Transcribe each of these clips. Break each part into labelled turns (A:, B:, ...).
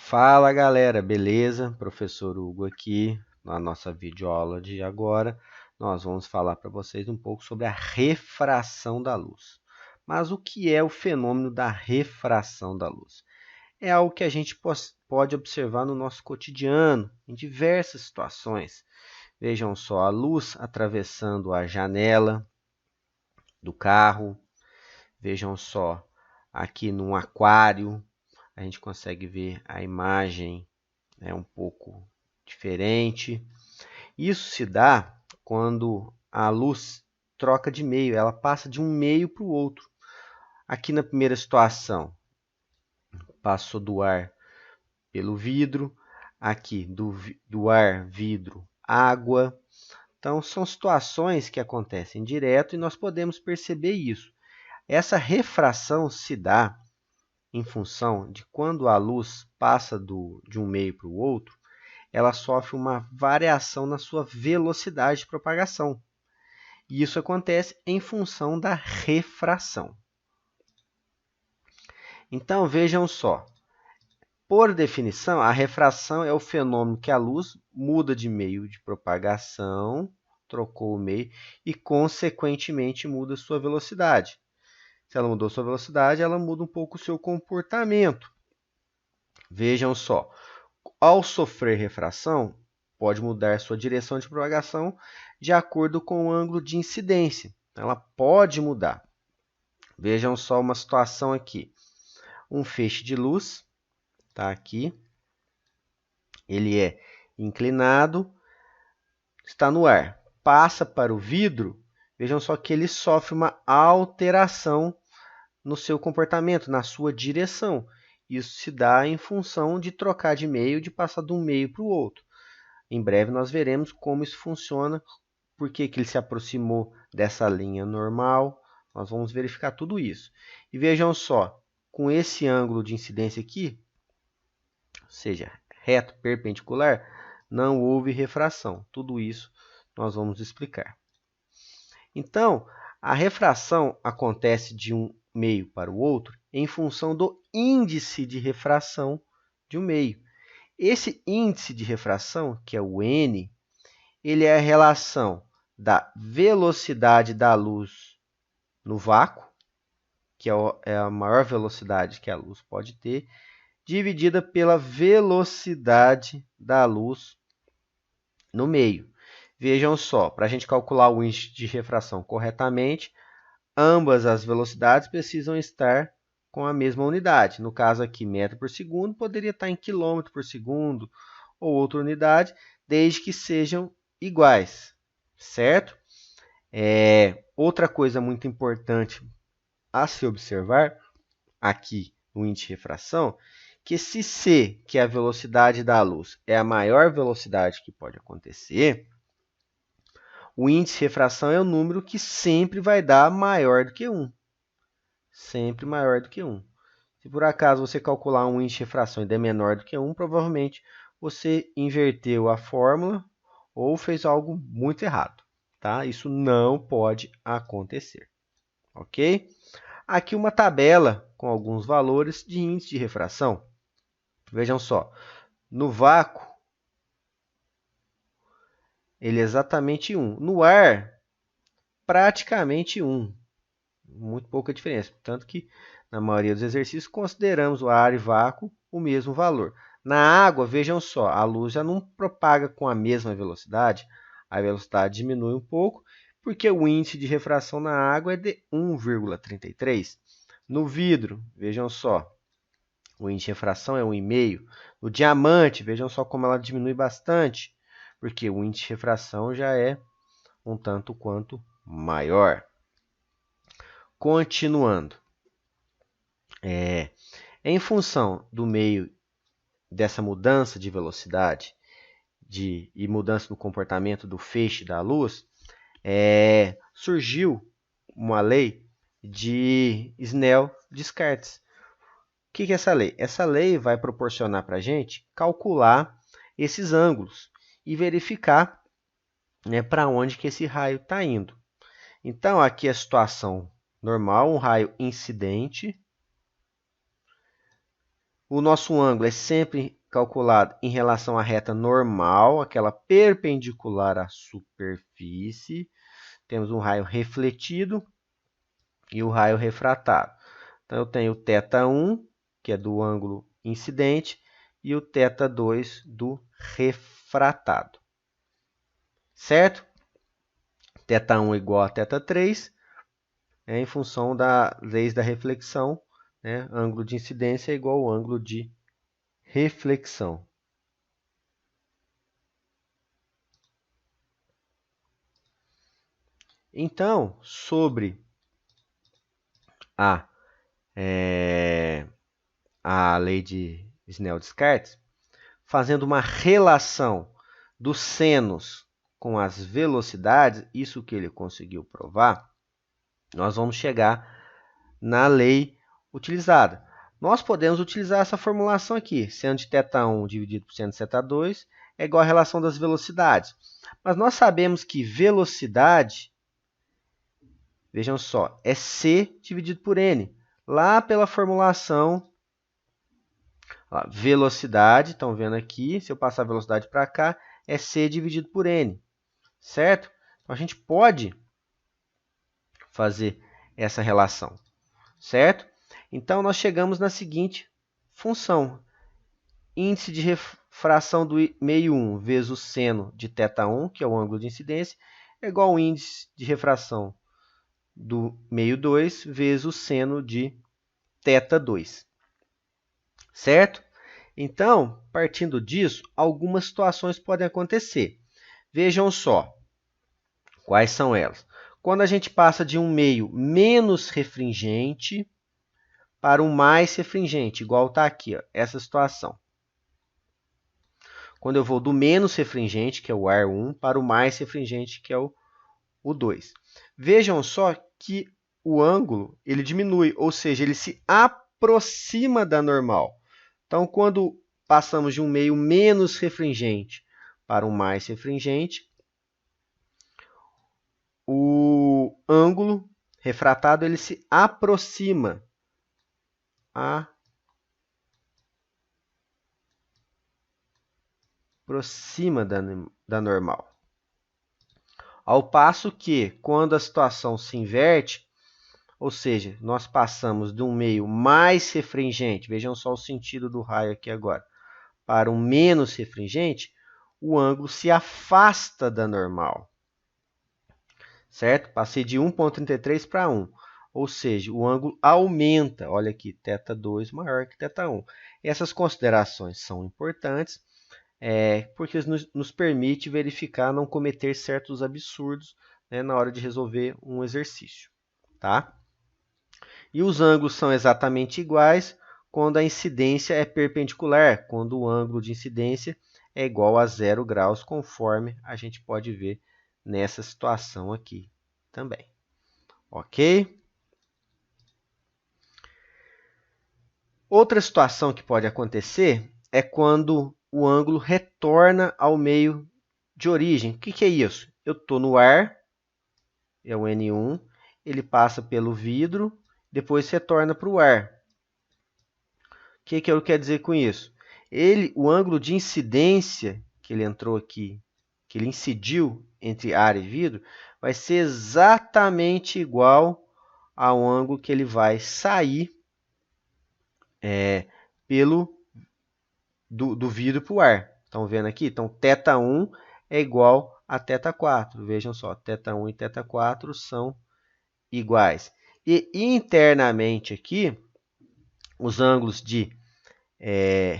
A: Fala galera, beleza? Professor Hugo aqui. Na nossa videoaula de agora, nós vamos falar para vocês um pouco sobre a refração da luz. Mas o que é o fenômeno da refração da luz? É algo que a gente pode observar no nosso cotidiano, em diversas situações. Vejam só, a luz atravessando a janela do carro. Vejam só, aqui num aquário, a gente consegue ver a imagem um pouco diferente. Isso se dá quando a luz troca de meio, ela passa de um meio para o outro. Aqui na primeira situação, passou do ar pelo vidro, aqui do ar, vidro, água. Então, são situações que acontecem direto e nós podemos perceber isso. Essa refração se dá em função de quando a luz passa de um meio para o outro, ela sofre uma variação na sua velocidade de propagação. E isso acontece em função da refração. Então, vejam só. Por definição, a refração é o fenômeno que a luz muda de meio de propagação, trocou o meio, e, consequentemente, muda sua velocidade. Se ela mudou sua velocidade, ela muda um pouco o seu comportamento. Vejam só. Ao sofrer refração, pode mudar sua direção de propagação de acordo com o ângulo de incidência. Ela pode mudar. Vejam só uma situação aqui. Um feixe de luz está aqui. Ele é inclinado, está no ar. Passa para o vidro. Vejam só que ele sofre uma alteração no seu comportamento, na sua direção. Isso se dá em função de trocar de meio, de passar de um meio para o outro. Em breve nós veremos como isso funciona, por que ele se aproximou dessa linha normal. Nós vamos verificar tudo isso. E vejam só, com esse ângulo de incidência aqui, ou seja, reto perpendicular, não houve refração. Tudo isso nós vamos explicar. Então, a refração acontece de um meio para o outro em função do índice de refração de um meio. Esse índice de refração, que é o N, ele é a relação da velocidade da luz no vácuo, que é a maior velocidade que a luz pode ter, dividida pela velocidade da luz no meio. Vejam só, para a gente calcular o índice de refração corretamente, ambas as velocidades precisam estar com a mesma unidade. No caso aqui, metro por segundo, poderia estar em quilômetro por segundo ou outra unidade, desde que sejam iguais, certo? Outra coisa muito importante a se observar aqui no índice de refração, que se C, que é a velocidade da luz, é a maior velocidade que pode acontecer, o índice de refração é o número que sempre vai dar maior do que 1. Sempre maior do que 1. Se por acaso você calcular um índice de refração e der menor do que 1, provavelmente você inverteu a fórmula ou fez algo muito errado. Tá? Isso não pode acontecer. Ok? Aqui uma tabela com alguns valores de índice de refração. Vejam só, no vácuo, ele é exatamente 1. No ar, praticamente 1. Muito pouca diferença. Tanto que, na maioria dos exercícios, consideramos o ar e vácuo o mesmo valor. Na água, vejam só, a luz já não propaga com a mesma velocidade. A velocidade diminui um pouco, porque o índice de refração na água é de 1,33. No vidro, vejam só, o índice de refração é 1,5. No diamante, vejam só como ela diminui bastante, porque o índice de refração já é um tanto quanto maior. Continuando. Em função do meio dessa mudança de velocidade e mudança no comportamento do feixe da luz, surgiu uma lei de Snell-Descartes. O que é essa lei? Essa lei vai proporcionar para a gente calcular esses ângulos e verificar para onde que esse raio está indo. Então, aqui é a situação normal, um raio incidente. O nosso ângulo é sempre calculado em relação à reta normal, aquela perpendicular à superfície. Temos um raio refletido e o raio refratado. Então, eu tenho o θ1, que é do ângulo incidente, e o θ2 do refratado. Certo? θ1 igual a θ3, em função da leis da reflexão, né? Ângulo de incidência é igual ao ângulo de reflexão. Então, sobre a lei de Snell-Descartes, fazendo uma relação dos senos com as velocidades, isso que ele conseguiu provar, nós vamos chegar na lei utilizada. Nós podemos utilizar essa formulação aqui, seno de θ1 dividido por seno de θ2 é igual à relação das velocidades. Mas nós sabemos que velocidade, vejam só, é c dividido por n. Lá pela formulação, ó, velocidade, estão vendo aqui, se eu passar a velocidade para cá, é c dividido por n, certo? Então, a gente pode fazer essa relação, certo? Então, nós chegamos na seguinte função. Índice de refração do meio 1 vezes o seno de θ1, que é o ângulo de incidência, é igual ao índice de refração do meio 2 vezes o seno de θ2. Certo? Então, partindo disso, algumas situações podem acontecer. Vejam só. Quais são elas? Quando a gente passa de um meio menos refringente para um mais refringente, igual está aqui, ó, essa situação. Quando eu vou do menos refringente, que é o ar 1, para o mais refringente, que é o 2. Vejam só que o ângulo ele diminui, ou seja, ele se aproxima da normal. Então, quando passamos de um meio menos refringente para um mais refringente, o ângulo refratado ele se aproxima da normal. Ao passo que, quando a situação se inverte, ou seja, nós passamos de um meio mais refringente, vejam só o sentido do raio aqui agora, para um menos refringente, o ângulo se afasta da normal. Certo? Passei de 1,33 para 1. Ou seja, o ângulo aumenta. Olha aqui, θ2 maior que θ1. Essas considerações são importantes, porque nos permite verificar não cometer certos absurdos, né, na hora de resolver um exercício. Tá? E os ângulos são exatamente iguais quando a incidência é perpendicular, quando o ângulo de incidência é igual a 0 graus, conforme a gente pode ver nessa situação aqui também. Ok? Outra situação que pode acontecer é quando o ângulo retorna ao meio de origem. O que é isso? Eu estou no ar, é o N1, ele passa pelo vidro, depois retorna para o ar. O que ele quer dizer com isso? O ângulo de incidência que ele entrou aqui, que ele incidiu entre ar e vidro, vai ser exatamente igual ao ângulo que ele vai sair do vidro para o ar. Estão vendo aqui? Então, θ1 é igual a θ4. Vejam só, θ1 e θ4 são iguais. E internamente aqui, os ângulos de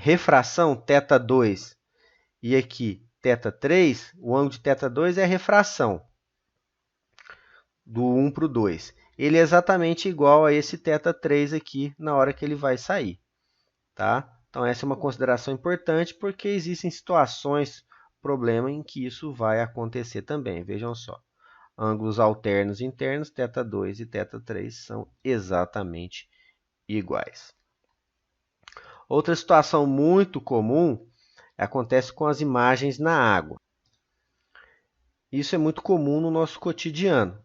A: refração, θ2 e aqui θ3, o ângulo de θ2 é a refração do 1 para o 2. Ele é exatamente igual a esse θ3 aqui na hora que ele vai sair. Tá? Então, essa é uma consideração importante porque existem situações, problema em que isso vai acontecer também. Vejam só, ângulos alternos internos, θ2 e θ3 são exatamente iguais. Outra situação muito comum acontece com as imagens na água. Isso é muito comum no nosso cotidiano,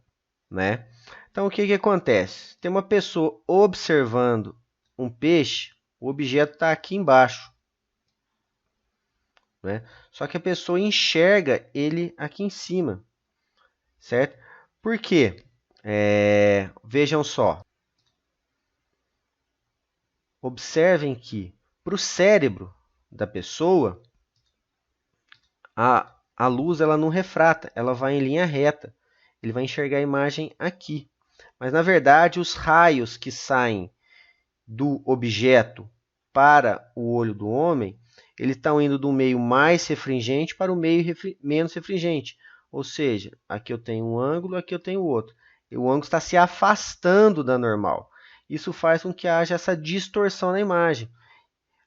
A: né? Então, o que acontece? Tem uma pessoa observando um peixe o objeto está aqui embaixo, né? Só que a pessoa enxerga ele aqui em cima, certo? Por quê? Vejam só. Observem que, para o cérebro da pessoa, a luz ela não refrata, ela vai em linha reta. Ele vai enxergar a imagem aqui. Mas, na verdade, os raios que saem do objeto para o olho do homem, eles estão indo do meio mais refringente para o meio menos refringente. Ou seja, aqui eu tenho um ângulo, aqui eu tenho outro. E o ângulo está se afastando da normal. Isso faz com que haja essa distorção na imagem.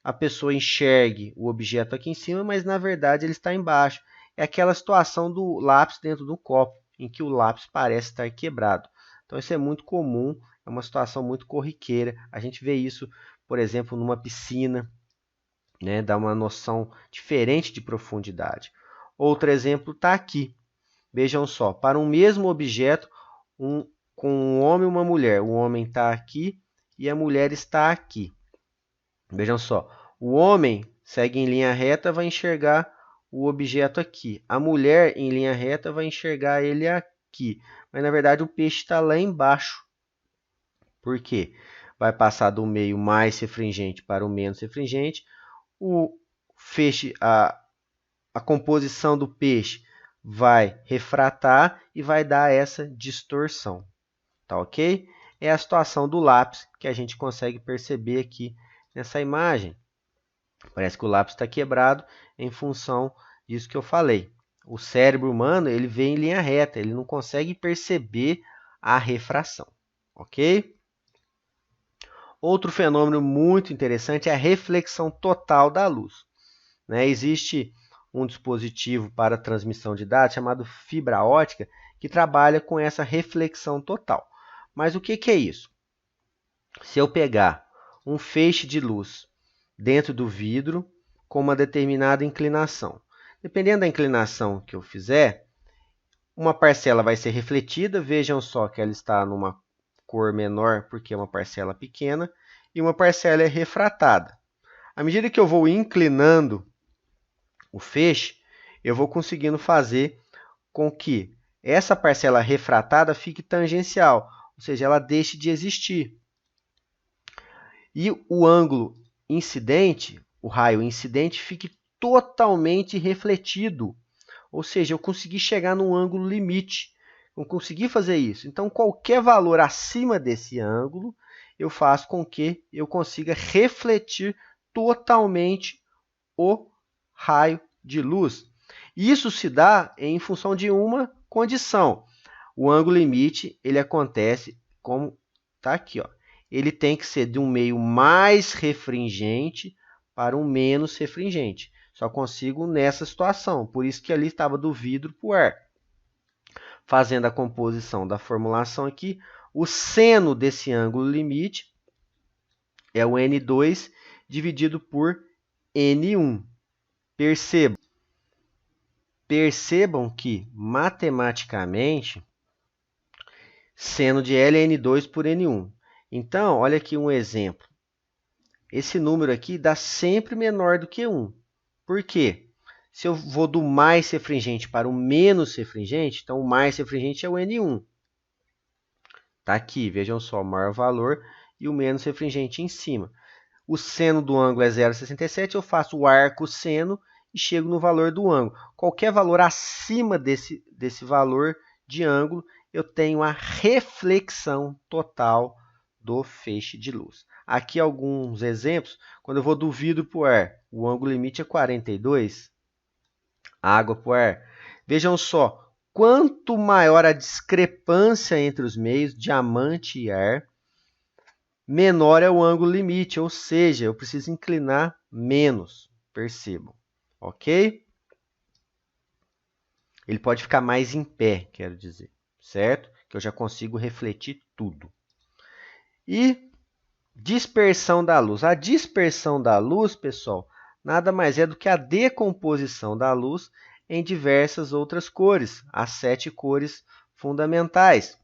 A: A pessoa enxergue o objeto aqui em cima, mas na verdade ele está embaixo. É aquela situação do lápis dentro do copo, em que o lápis parece estar quebrado. Então isso é muito comum, é uma situação muito corriqueira. A gente vê isso, por exemplo, numa piscina, né? Dá uma noção diferente de profundidade. Outro exemplo está aqui. Vejam só, para um mesmo objeto, com um homem e uma mulher. O homem está aqui e a mulher está aqui. Vejam só, o homem segue em linha reta, vai enxergar o objeto aqui. A mulher, em linha reta, vai enxergar ele aqui. Mas, na verdade, o peixe está lá embaixo. Por quê? Vai passar do meio mais refringente para o menos refringente. A composição do peixe vai refratar e vai dar essa distorção. Tá ok? É a situação do lápis que a gente consegue perceber aqui nessa imagem. Parece que o lápis está quebrado em função disso que eu falei. O cérebro humano ele vê em linha reta, ele não consegue perceber a refração. Ok? Outro fenômeno muito interessante é a reflexão total da luz. Existe um dispositivo para transmissão de dados chamado fibra ótica que trabalha com essa reflexão total. Mas o que é isso? Se eu pegar um feixe de luz dentro do vidro com uma determinada inclinação, dependendo da inclinação que eu fizer, uma parcela vai ser refletida, vejam só que ela está numa cor menor porque é uma parcela pequena, e uma parcela é refratada. À medida que eu vou inclinando o feixe, eu vou conseguindo fazer com que essa parcela refratada fique tangencial, ou seja, ela deixe de existir. E o ângulo incidente, o raio incidente, fique totalmente refletido. Ou seja, eu consegui chegar num ângulo limite. Eu consegui fazer isso. Então, qualquer valor acima desse ângulo, eu faço com que eu consiga refletir totalmente o raio de luz. Isso se dá em função de uma condição. O ângulo limite ele acontece como está aqui, ó. Ele tem que ser de um meio mais refringente para um menos refringente. Só consigo nessa situação. Por isso que ali estava do vidro para o ar. Fazendo a composição da formulação aqui, o seno desse ângulo limite é o N2 dividido por N1. Percebam que, matematicamente, seno de L é N2 por N1. Então, olha aqui um exemplo. Esse número aqui dá sempre menor do que 1. Por quê? Se eu vou do mais refringente para o menos refringente, então o mais refringente é o N1. Está aqui, vejam só, o maior valor e o menos refringente em cima. O seno do ângulo é 0,67, eu faço o arco seno e chego no valor do ângulo. Qualquer valor acima desse valor de ângulo, eu tenho a reflexão total do feixe de luz. Aqui alguns exemplos. Quando eu vou do vidro para o ar, o ângulo limite é 42. Água para o ar. Vejam só, quanto maior a discrepância entre os meios, diamante e ar, menor é o ângulo limite, ou seja, eu preciso inclinar menos, percebam, ok? Ele pode ficar mais em pé, quero dizer, certo? Que eu já consigo refletir tudo. E dispersão da luz. A dispersão da luz, pessoal, nada mais é do que a decomposição da luz em diversas outras cores, as 7 cores fundamentais.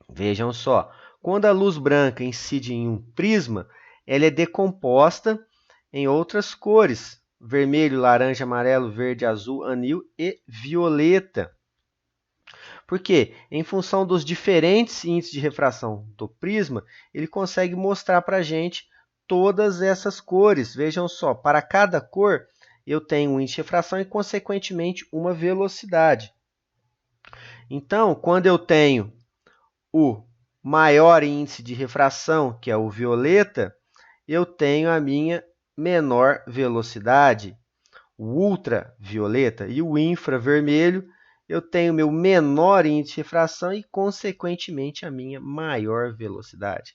A: Vejam só, quando a luz branca incide em um prisma, ela é decomposta em outras cores: vermelho, laranja, amarelo, verde, azul, anil e violeta. Por quê? Em função dos diferentes índices de refração do prisma, ele consegue mostrar para a gente todas essas cores. Vejam só, para cada cor eu tenho um índice de refração e, consequentemente, uma velocidade. Então, quando eu tenho o maior índice de refração, que é o violeta, eu tenho a minha menor velocidade, o ultravioleta, e o infravermelho, eu tenho meu menor índice de refração e, consequentemente, a minha maior velocidade.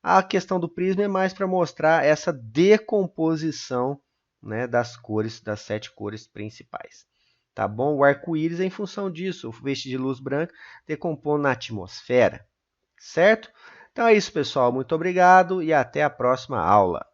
A: A questão do prisma é mais para mostrar essa decomposição, né, das cores, das 7 cores principais. Tá bom? O arco-íris é em função disso, o feixe de luz branca decompondo na atmosfera. Certo? Então é isso, pessoal. Muito obrigado e até a próxima aula.